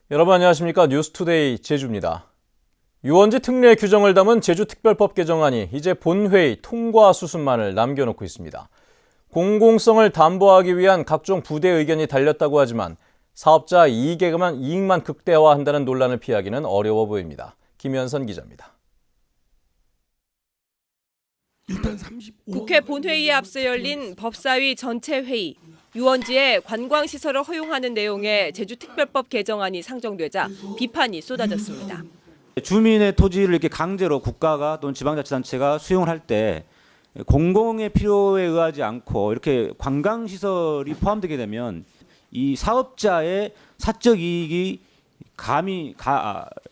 여러분 안녕하십니까? 뉴스투데이 제주입니다. 유원지 특례 규정을 담은 제주특별법 개정안이 이제 본회의 통과 수순만을 남겨놓고 있습니다. 공공성을 담보하기 위한 각종 부대 의견이 달렸다고 하지만 사업자 이익만 극대화한다는 논란을 피하기는 어려워 보입니다. 김현선 기자입니다. 국회 본회의에 앞서 열린 법사위 전체 회의. 유원지에 관광시설을 허용하는 내용의 제주특별법 개정안이 상정되자 비판이 쏟아졌습니다. 주민의 토지를 이렇게 강제로 국가가 또는 지방자치단체가 수용을 할 때 공공의 필요에 의하지 않고 이렇게 관광시설이 포함되게 되면 이 사업자의 사적 이익이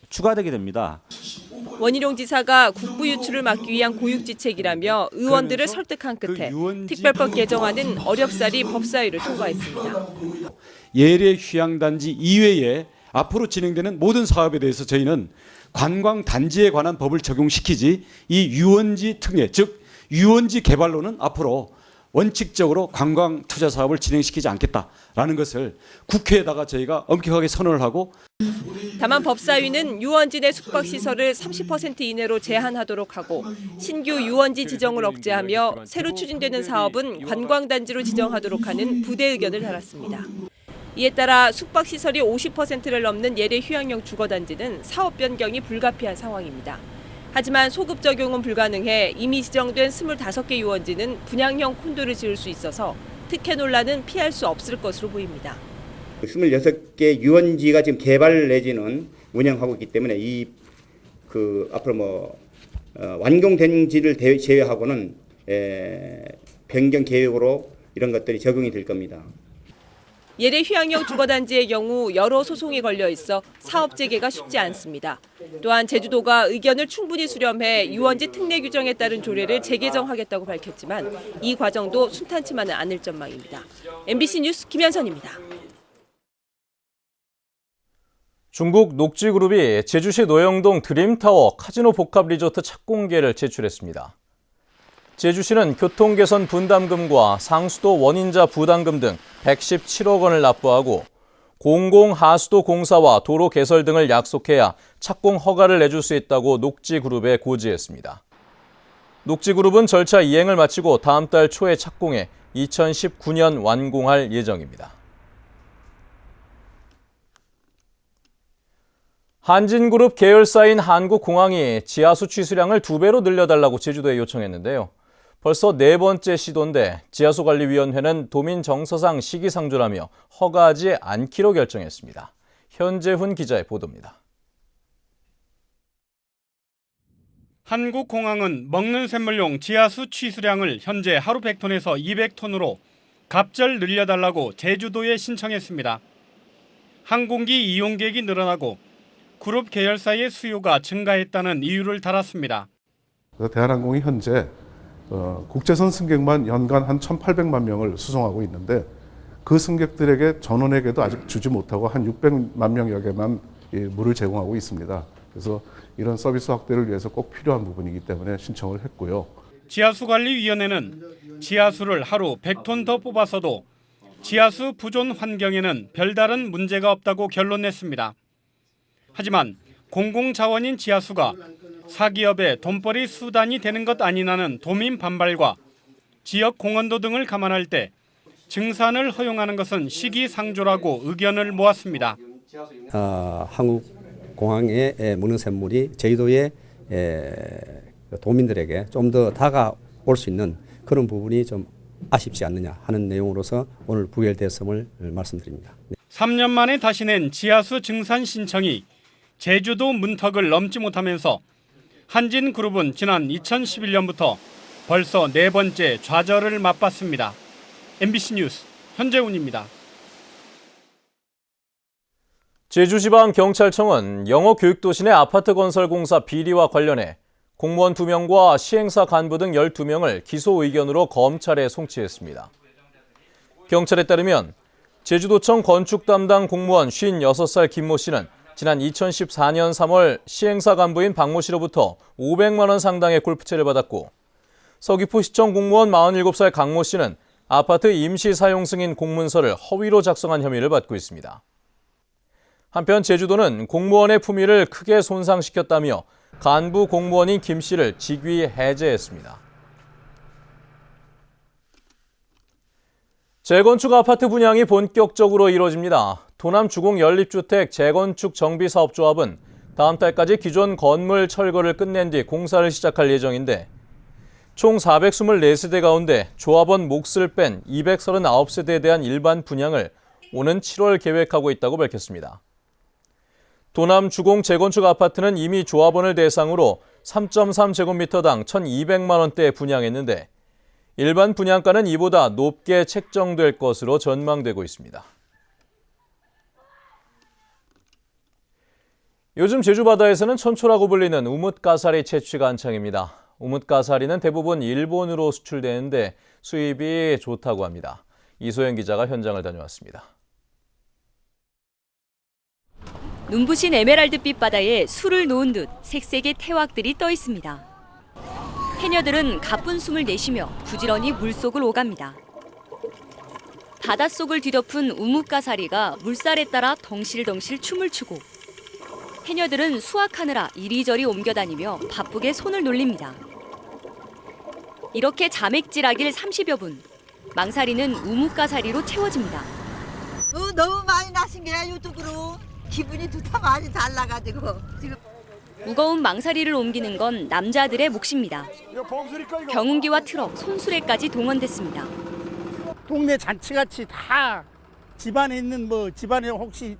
추가되게 됩니다. 원희룡 지사가 국부 유출을 막기 위한 고육지책이라며 의원들을 설득한 끝에 특별법 개정안은 어렵사리 법사위를 통과했습니다. 예래 휴양단지 이외에 앞으로 진행되는 모든 사업에 대해서 저희는 관광단지에 관한 법을 적용시키지 이 유원지 특례, 즉 유원지 개발로는 앞으로 원칙적으로 관광 투자 사업을 진행시키지 않겠다라는 것을 국회에다가 저희가 엄격하게 선언을 하고, 다만 법사위는 유원지 내 숙박시설을 30% 이내로 제한하도록 하고 신규 유원지 지정을 억제하며 새로 추진되는 사업은 관광단지로 지정하도록 하는 부대 의견을 달았습니다. 이에 따라 숙박시설이 50%를 넘는 예래 휴양용 주거단지는 사업 변경이 불가피한 상황입니다. 하지만 소급 적용은 불가능해 이미 지정된 25개 유원지는 분양형 콘도를 지을 수 있어서 특혜 논란은 피할 수 없을 것으로 보입니다. 26개 유원지가 지금 개발 내지는 운영하고 있기 때문에 앞으로 완공된지를 제외하고는 변경 계획으로 이런 것들이 적용이 될 겁니다. 예래 휴양용 주거단지의 경우 여러 소송이 걸려 있어 사업 재개가 쉽지 않습니다. 또한 제주도가 의견을 충분히 수렴해 유원지 특례 규정에 따른 조례를 재개정하겠다고 밝혔지만 이 과정도 순탄치만은 않을 전망입니다. MBC 뉴스 김현선입니다. 중국 녹지그룹이 제주시 노영동 드림타워 카지노 복합리조트 착공계를 제출했습니다. 제주시는 교통개선 분담금과 상수도 원인자 부담금 등 117억 원을 납부하고 공공하수도 공사와 도로 개설 등을 약속해야 착공 허가를 내줄 수 있다고 녹지그룹에 고지했습니다. 녹지그룹은 절차 이행을 마치고 다음 달 초에 착공해 2019년 완공할 예정입니다. 한진그룹 계열사인 한국공항이 지하수 취수량을 2배로 늘려달라고 제주도에 요청했는데요. 벌써 4번째 시도인데 지하수관리위원회는 도민 정서상 시기상조라며 허가하지 않기로 결정했습니다. 현재훈 기자의 보도입니다. 한국공항은 먹는 샘물용 지하수 취수량을 현재 하루 100톤에서 200톤으로 갑절 늘려달라고 제주도에 신청했습니다. 항공기 이용객이 늘어나고 그룹 계열사의 수요가 증가했다는 이유를 달았습니다. 대한항공이 현재 국제선 승객만 연간 한 1,800만 명을 수송하고 있는데 그 승객들에게 전원에게도 아직 주지 못하고 한 600만 명여개만 물을 제공하고 있습니다. 그래서 이런 서비스 확대를 위해서 꼭 필요한 부분이기 때문에 신청을 했고요. 지하수관리위원회는 지하수를 하루 100톤 더 뽑아서도 지하수 부존 환경에는 별다른 문제가 없다고 결론냈습니다. 하지만 공공자원인 지하수가 사기업의 돈벌이 수단이 되는 것 아니냐는 도민 반발과 지역 공원도 등을 감안할 때 증산을 허용하는 것은 시기상조라고 의견을 모았습니다. 한국공항의 먹는 샘물이 제주도의 도민들에게 좀 더 다가올 수 있는 그런 부분이 좀 아쉽지 않느냐 하는 내용으로서 오늘 부결됐음을 말씀드립니다. 3년 만에 다시 낸 지하수 증산 신청이 제주도 문턱을 넘지 못하면서 한진그룹은 지난 2011년부터 벌써 4번째 좌절을 맛봤습니다. MBC 뉴스 현재훈입니다. 제주지방경찰청은 영어교육도시 내 아파트 건설 공사 비리와 관련해 공무원 2명과 시행사 간부 등 12명을 기소 의견으로 검찰에 송치했습니다. 경찰에 따르면 제주도청 건축 담당 공무원 56살 김모 씨는 지난 2014년 3월 시행사 간부인 박모 씨로부터 500만 원 상당의 골프채를 받았고 서귀포시청 공무원 47살 강모 씨는 아파트 임시 사용 승인 공문서를 허위로 작성한 혐의를 받고 있습니다. 한편 제주도는 공무원의 품위를 크게 손상시켰다며 간부 공무원인 김 씨를 직위 해제했습니다. 재건축 아파트 분양이 본격적으로 이뤄집니다. 도남 주공 연립주택 재건축 정비사업조합은 다음 달까지 기존 건물 철거를 끝낸 뒤 공사를 시작할 예정인데 총 424세대 가운데 조합원 몫을 뺀 239세대에 대한 일반 분양을 오는 7월 계획하고 있다고 밝혔습니다. 도남 주공 재건축 아파트는 이미 조합원을 대상으로 3.3제곱미터당 1,200만 원대에 분양했는데 일반 분양가는 이보다 높게 책정될 것으로 전망되고 있습니다. 요즘 제주 바다에서는 천초라고 불리는 우뭇가사리 채취가 한창입니다. 우뭇가사리는 대부분 일본으로 수출되는데 수입이 좋다고 합니다. 이소연 기자가 현장을 다녀왔습니다. 눈부신 에메랄드빛 바다에 술을 놓은 듯 색색의 태왁들이 떠 있습니다. 해녀들은 가쁜 숨을 내쉬며 부지런히 물속을 오갑니다. 바닷속을 뒤덮은 우뭇가사리가 물살에 따라 덩실덩실 춤을 추고 해녀들은 수확하느라 이리저리 옮겨다니며 바쁘게 손을 놀립니다. 이렇게 자맥질하길 30여 분, 망사리는 우뭇가사리로 채워집니다. 너무 많이 나신 게야 유튜브로. 기분이 좋다 많이 달라가지고 지금. 무거운 망사리를 옮기는 건 남자들의 몫입니다. 경운기와 트럭, 손수레까지 동원됐습니다. 동네 잔치같이 다 집안에 있는 집안에 혹시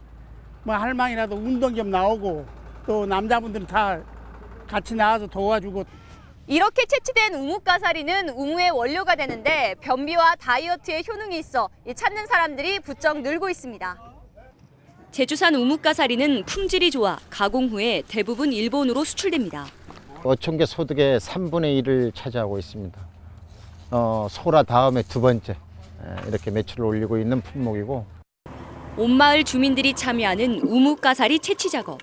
할망이라도 운동 겸 나오고 또 남자분들은 다 같이 나와서 도와주고. 이렇게 채취된 우뭇가사리는 우무의 원료가 되는데 변비와 다이어트에 효능이 있어 찾는 사람들이 부쩍 늘고 있습니다. 제주산 우뭇가사리는 품질이 좋아 가공 후에 대부분 일본으로 수출됩니다. 어촌계 소득의 3분의 1을 차지하고 있습니다. 소라 다음에 두 번째 이렇게 매출을 올리고 있는 품목이고. 온 마을 주민들이 참여하는 우뭇가사리 채취 작업.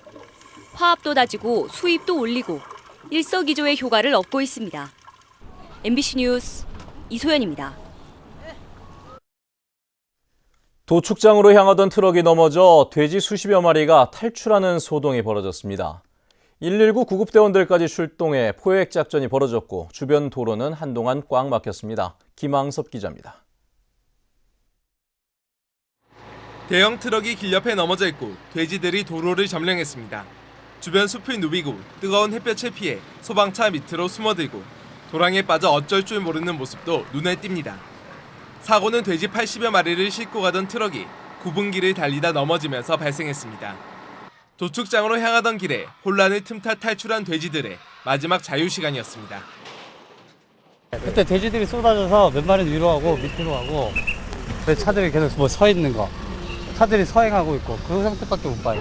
화합도 다지고 수입도 올리고 일석이조의 효과를 얻고 있습니다. MBC 뉴스 이소연입니다. 도축장으로 향하던 트럭이 넘어져 돼지 수십여 마리가 탈출하는 소동이 벌어졌습니다. 119 구급대원들까지 출동해 포획 작전이 벌어졌고 주변 도로는 한동안 꽉 막혔습니다. 김항섭 기자입니다. 대형 트럭이 길 옆에 넘어져 있고 돼지들이 도로를 점령했습니다. 주변 숲을 누비고 뜨거운 햇볕을 피해 소방차 밑으로 숨어들고 도랑에 빠져 어쩔 줄 모르는 모습도 눈에 띕니다. 사고는 돼지 80여 마리를 싣고 가던 트럭이 굽은 길을 달리다 넘어지면서 발생했습니다. 도축장으로 향하던 길에 혼란을 틈타 탈출한 돼지들의 마지막 자유시간이었습니다. 그때 돼지들이 쏟아져서 몇 마리는 위로 가고 밑으로 가고 차들이 계속 서 있는 거 차들이 서행하고 있고 그 상태밖에 못 봐요.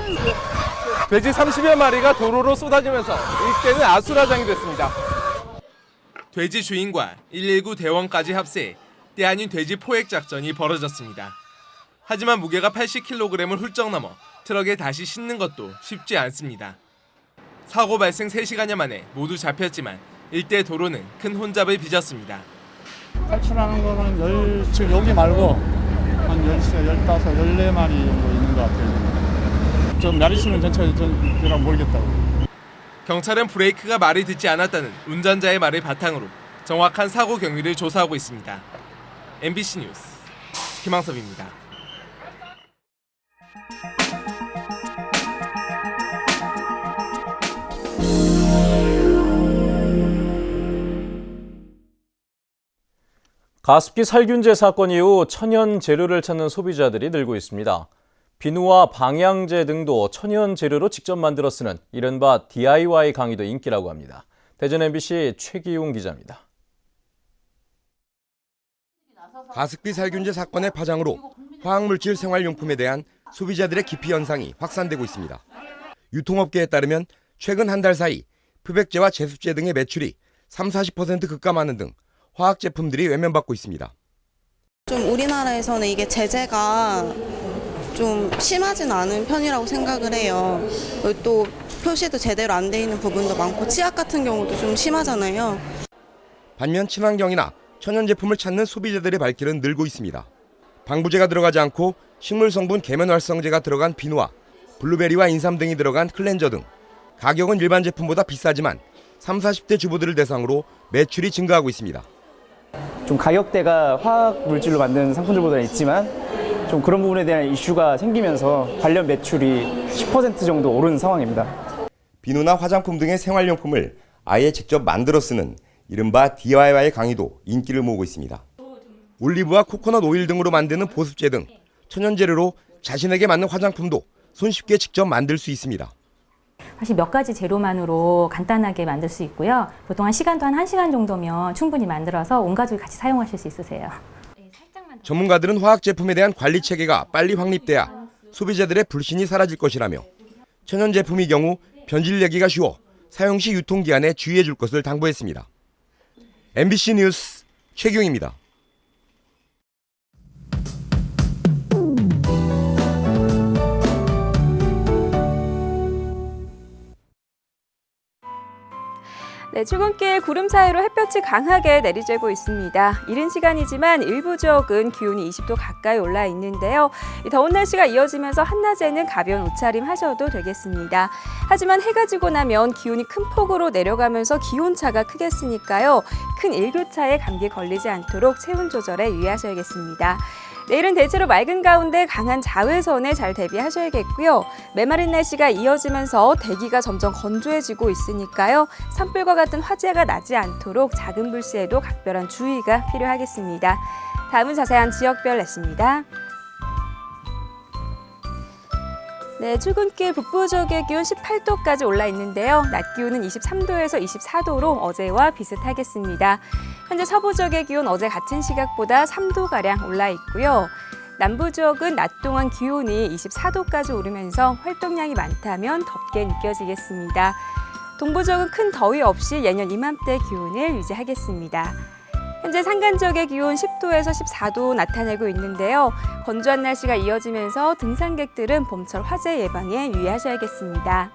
돼지 30여 마리가 도로로 쏟아지면서 일대는 아수라장이 됐습니다. 돼지 주인과 119 대원까지 합세해 때 아닌 돼지 포획 작전이 벌어졌습니다. 하지만 무게가 80kg을 훌쩍 넘어 트럭에 다시 싣는 것도 쉽지 않습니다. 사고 발생 3시간여 만에 모두 잡혔지만 일대 도로는 큰 혼잡을 빚었습니다. 탈출하는 거는 지금 여기 말고 한 13, 15, 14마리 정도 있는 것 같아요. 좀 나리수는 전체가 좀 모르겠다고. 경찰은 브레이크가 말을 듣지 않았다는 운전자의 말을 바탕으로 정확한 사고 경위를 조사하고 있습니다. MBC 뉴스 김항섭입니다. 가습기 살균제 사건 이후 천연 재료를 찾는 소비자들이 늘고 있습니다. 비누와 방향제 등도 천연 재료로 직접 만들어 쓰는 이른바 DIY 강의도 인기라고 합니다. 대전 MBC 최기웅 기자입니다. 가습기 살균제 사건의 파장으로 화학물질 생활용품에 대한 소비자들의 기피 현상이 확산되고 있습니다. 유통업계에 따르면 최근 한 달 사이 표백제와 제습제 등의 매출이 30-40% 급감하는 등 화학 제품들이 외면받고 있습니다. 좀 우리나라에서는 이게 제재가 좀 심하진 않은 편이라고 생각을 해요. 또 표시도 제대로 안 돼 있는 부분도 많고 치약 같은 경우도 좀 심하잖아요. 반면 친환경이나 천연 제품을 찾는 소비자들의 발길은 늘고 있습니다. 방부제가 들어가지 않고 식물 성분 계면 활성제가 들어간 비누와 블루베리와 인삼 등이 들어간 클렌저 등 가격은 일반 제품보다 비싸지만 30, 40대 주부들을 대상으로 매출이 증가하고 있습니다. 좀 가격대가 화학 물질로 만든 상품들보다는 있지만 좀 그런 부분에 대한 이슈가 생기면서 관련 매출이 10% 정도 오른 상황입니다. 비누나 화장품 등의 생활용품을 아예 직접 만들어 쓰는 이른바 DIY 강의도 인기를 모으고 있습니다. 올리브와 코코넛 오일 등으로 만드는 보습제 등 천연재료로 자신에게 맞는 화장품도 손쉽게 직접 만들 수 있습니다. 사실 몇 가지 재료만으로 간단하게 만들 수 있고요. 보통 시간도 한 1시간 정도면 충분히 만들어서 온 가족이 같이 사용하실 수 있으세요. 전문가들은 화학 제품에 대한 관리 체계가 빨리 확립돼야 소비자들의 불신이 사라질 것이라며 천연 제품의 경우 변질되기가 쉬워 사용 시 유통기한에 주의해 줄 것을 당부했습니다. MBC 뉴스 최경입니다. 네, 출근길 구름 사이로 햇볕이 강하게 내리쬐고 있습니다. 이른 시간이지만 일부 지역은 기온이 20도 가까이 올라 있는데요. 더운 날씨가 이어지면서 한낮에는 가벼운 옷차림 하셔도 되겠습니다. 하지만 해가 지고 나면 기온이 큰 폭으로 내려가면서 기온차가 크겠으니까요. 큰 일교차에 감기에 걸리지 않도록 체온 조절에 유의하셔야겠습니다. 내일은 대체로 맑은 가운데 강한 자외선에 잘 대비하셔야겠고요. 메마른 날씨가 이어지면서 대기가 점점 건조해지고 있으니까요. 산불과 같은 화재가 나지 않도록 작은 불씨에도 각별한 주의가 필요하겠습니다. 다음은 자세한 지역별 날씨입니다. 네, 출근길 북부 지역의 기온 18도까지 올라 있는데요. 낮 기온은 23도에서 24도로 어제와 비슷하겠습니다. 현재 서부 지역의 기온 어제 같은 시각보다 3도가량 올라 있고요. 남부 지역은 낮 동안 기온이 24도까지 오르면서 활동량이 많다면 덥게 느껴지겠습니다. 동부 지역은 큰 더위 없이 예년 이맘때 기온을 유지하겠습니다. 현재 산간 지역의 기온 10도에서 14도 나타내고 있는데요. 건조한 날씨가 이어지면서 등산객들은 봄철 화재 예방에 유의하셔야겠습니다.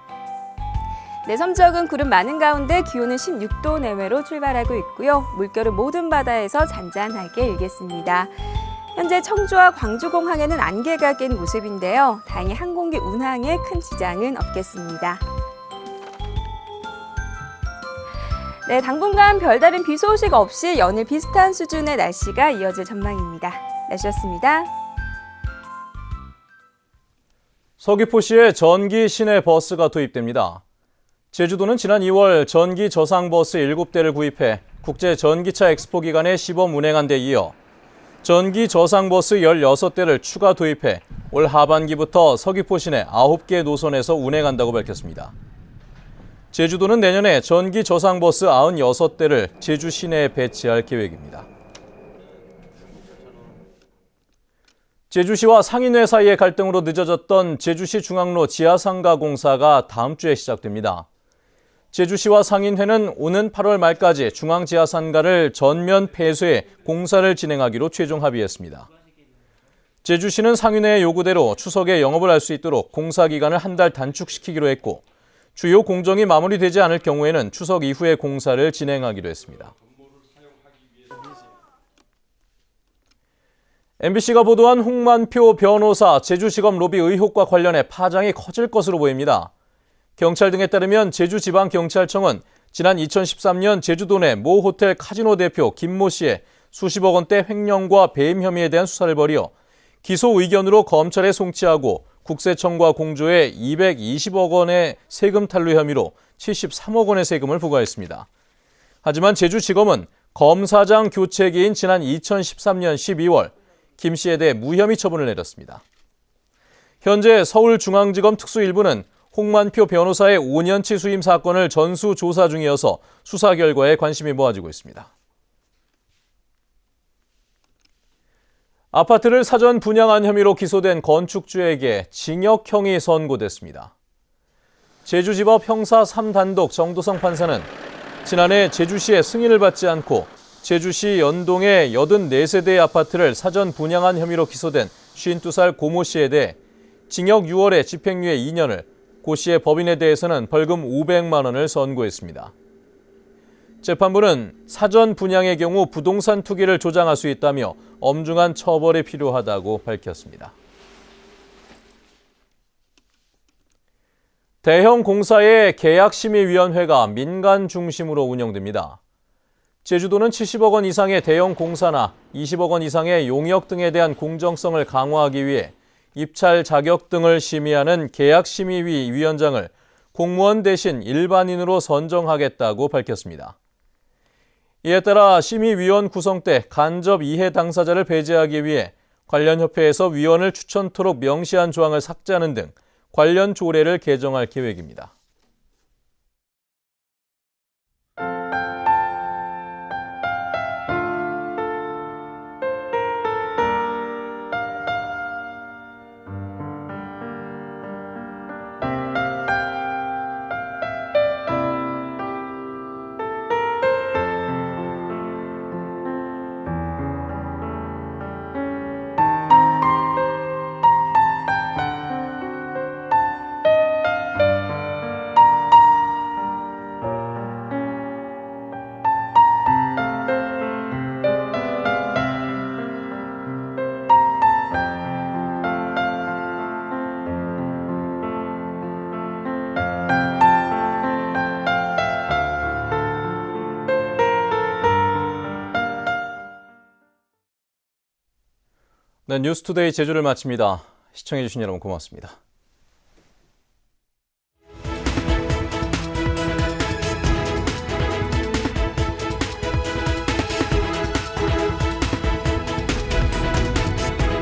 네, 섬 지역은 구름 많은 가운데 기온은 16도 내외로 출발하고 있고요. 물결은 모든 바다에서 잔잔하게 일겠습니다. 현재 청주와 광주공항에는 안개가 낀 모습인데요. 다행히 항공기 운항에 큰 지장은 없겠습니다. 네, 당분간 별다른 비 소식 없이 연일 비슷한 수준의 날씨가 이어질 전망입니다. 날씨였습니다. 서귀포시에 전기 시내 버스가 도입됩니다. 제주도는 지난 2월 전기 저상버스 7대를 구입해 국제 전기차 엑스포 기간에 시범 운행한 데 이어 전기 저상버스 16대를 추가 도입해 올 하반기부터 서귀포 시내 9개 노선에서 운행한다고 밝혔습니다. 제주도는 내년에 전기 저상버스 96대를 제주 시내에 배치할 계획입니다. 제주시와 상인회 사이의 갈등으로 늦어졌던 제주시 중앙로 지하상가 공사가 다음 주에 시작됩니다. 제주시와 상인회는 오는 8월 말까지 중앙지하상가를 전면 폐쇄해 공사를 진행하기로 최종 합의했습니다. 제주시는 상인회의 요구대로 추석에 영업을 할 수 있도록 공사 기간을 한 달 단축시키기로 했고 주요 공정이 마무리되지 않을 경우에는 추석 이후에 공사를 진행하기로 했습니다. MBC가 보도한 홍만표 변호사 제주시검 로비 의혹과 관련해 파장이 커질 것으로 보입니다. 경찰 등에 따르면 제주지방경찰청은 지난 2013년 제주도 내 모 호텔 카지노 대표 김모 씨의 수십억 원대 횡령과 배임 혐의에 대한 수사를 벌여 기소 의견으로 검찰에 송치하고 국세청과 공조해 220억 원의 세금 탈루 혐의로 73억 원의 세금을 부과했습니다. 하지만 제주지검은 검사장 교체기인 지난 2013년 12월 김 씨에 대해 무혐의 처분을 내렸습니다. 현재 서울중앙지검 특수일부는 홍만표 변호사의 5년치 수임 사건을 전수조사 중이어서 수사 결과에 관심이 모아지고 있습니다. 아파트를 사전 분양한 혐의로 기소된 건축주에게 징역형이 선고됐습니다. 제주지법 형사 3단독 정도성 판사는 지난해 제주시의 승인을 받지 않고 제주시 연동의 84세대의 아파트를 사전 분양한 혐의로 기소된 52살 고모 씨에 대해 징역 6월에 집행유예 2년을, 고 씨의 법인에 대해서는 벌금 500만 원을 선고했습니다. 재판부는 사전 분양의 경우 부동산 투기를 조장할 수 있다며 엄중한 처벌이 필요하다고 밝혔습니다. 대형 공사의 계약심의위원회가 민간 중심으로 운영됩니다. 제주도는 70억 원 이상의 대형 공사나 20억 원 이상의 용역 등에 대한 공정성을 강화하기 위해 입찰 자격 등을 심의하는 계약심의위 위원장을 공무원 대신 일반인으로 선정하겠다고 밝혔습니다. 이에 따라 심의위원 구성 때 간접 이해 당사자를 배제하기 위해 관련 협회에서 위원을 추천토록 명시한 조항을 삭제하는 등 관련 조례를 개정할 계획입니다. 네, 뉴스투데이 제주를 마칩니다. 시청해주신 여러분 고맙습니다.